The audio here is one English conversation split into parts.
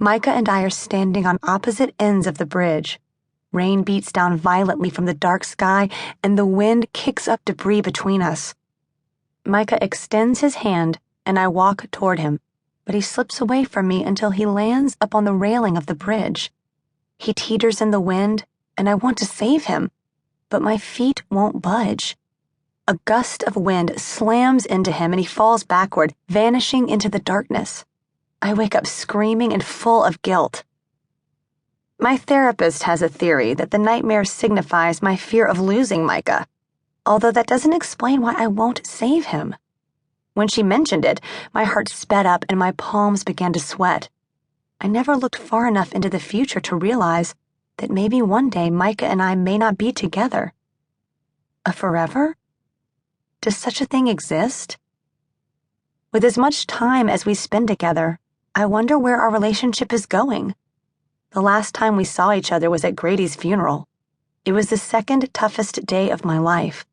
Micha and I are standing on opposite ends of the bridge. Rain beats down violently from the dark sky, and the wind kicks up debris between us. Micha extends his hand, and I walk toward him, but he slips away from me until he lands up on the railing of the bridge. He teeters in the wind, and I want to save him, but my feet won't budge. A gust of wind slams into him, and he falls backward, vanishing into the darkness. I wake up screaming and full of guilt. My therapist has a theory that the nightmare signifies my fear of losing Micha, although that doesn't explain why I won't save him. When she mentioned it, my heart sped up and my palms began to sweat. I never looked far enough into the future to realize that maybe one day Micha and I may not be together. A forever? Does such a thing exist? With as much time as we spend together, I wonder where our relationship is going. The last time we saw each other was at Grady's funeral. It was the second toughest day of my life,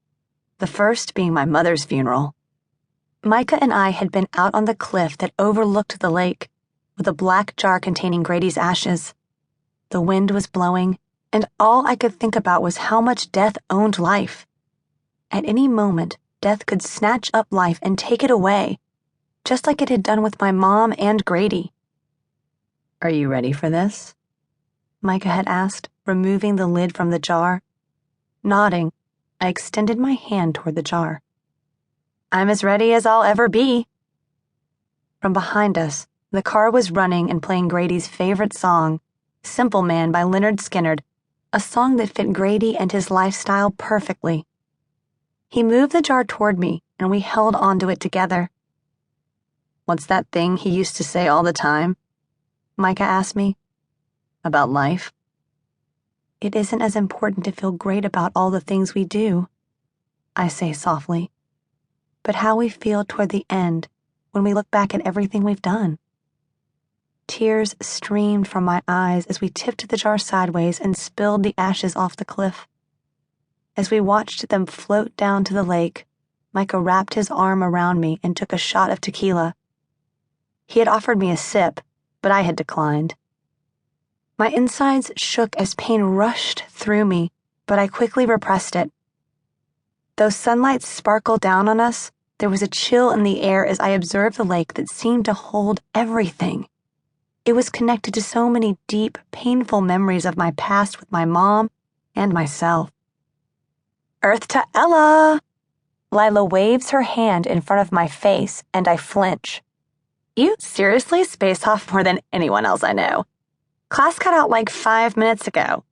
the first being my mother's funeral. Micha and I had been out on the cliff that overlooked the lake, with a black jar containing Grady's ashes. The wind was blowing, and all I could think about was how much death owned life. At any moment, death could snatch up life and take it away, just like it had done with my mom and Grady. "Are you ready for this?" Micha had asked, removing the lid from the jar. Nodding, I extended my hand toward the jar. "I'm as ready as I'll ever be." From behind us, the car was running and playing Grady's favorite song, Simple Man by Leonard Skinner, a song that fit Grady and his lifestyle perfectly. He moved the jar toward me, and we held onto it together. "What's that thing he used to say all the time?" Micha asked me. "About life?" "It isn't as important to feel great about all the things we do," I say softly, "but how we feel toward the end when we look back at everything we've done." Tears streamed from my eyes as we tipped the jar sideways and spilled the ashes off the cliff. As we watched them float down to the lake, Micha wrapped his arm around me and took a shot of tequila. He had offered me a sip, but I had declined. My insides shook as pain rushed through me, but I quickly repressed it. Though sunlight sparkled down on us, there was a chill in the air as I observed the lake that seemed to hold everything. It was connected to so many deep, painful memories of my past with my mom and myself. "Earth to Ella!" Lila waves her hand in front of my face, and I flinch. "You seriously space off more than anyone else I know. Class cut out like 5 minutes ago.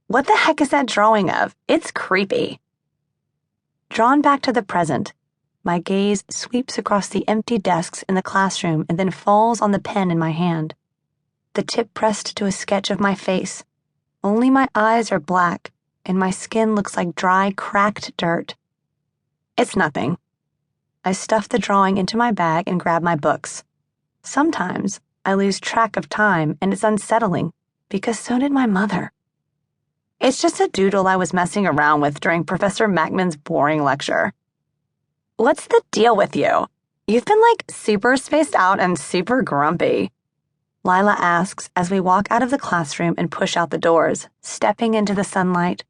What the heck is that drawing of? It's creepy." Drawn back to the present, my gaze sweeps across the empty desks in the classroom and then falls on the pen in my hand. The tip pressed to a sketch of my face. Only my eyes are black, and my skin looks like dry, cracked dirt. "It's nothing." I stuff the drawing into my bag and grab my books. Sometimes I lose track of time, and it's unsettling, because so did my mother. "It's just a doodle I was messing around with during Professor Mackman's boring lecture." "What's the deal with you? You've been like super spaced out and super grumpy," Lila asks as we walk out of the classroom and push out the doors, stepping into the sunlight.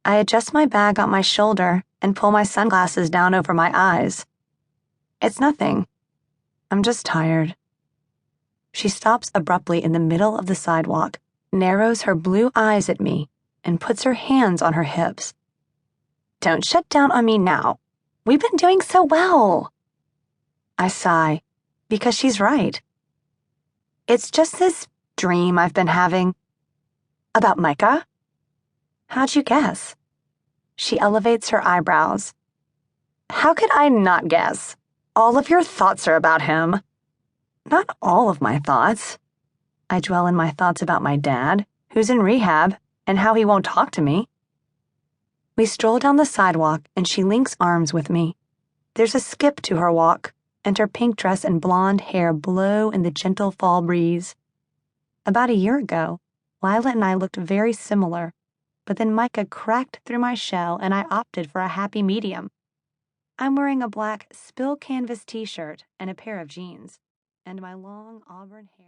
I adjust my bag on my shoulder and pull my sunglasses down over my eyes. "It's nothing. I'm just tired." She stops abruptly in the middle of the sidewalk, narrows her blue eyes at me, and puts her hands on her hips. "Don't shut down on me now. We've been doing so well." I sigh, because she's right. "It's just this dream I've been having." "About Micha?" "How'd you guess?" She elevates her eyebrows. "How could I not guess? All of your thoughts are about him." "Not all of my thoughts." I dwell in my thoughts about my dad, who's in rehab, and how he won't talk to me. We stroll down the sidewalk, and she links arms with me. There's a skip to her walk, and her pink dress and blonde hair blow in the gentle fall breeze. About a year ago, Lila and I looked very similar, but then Micha cracked through my shell and I opted for a happy medium. I'm wearing a black spill canvas t-shirt and a pair of jeans, and my long auburn hair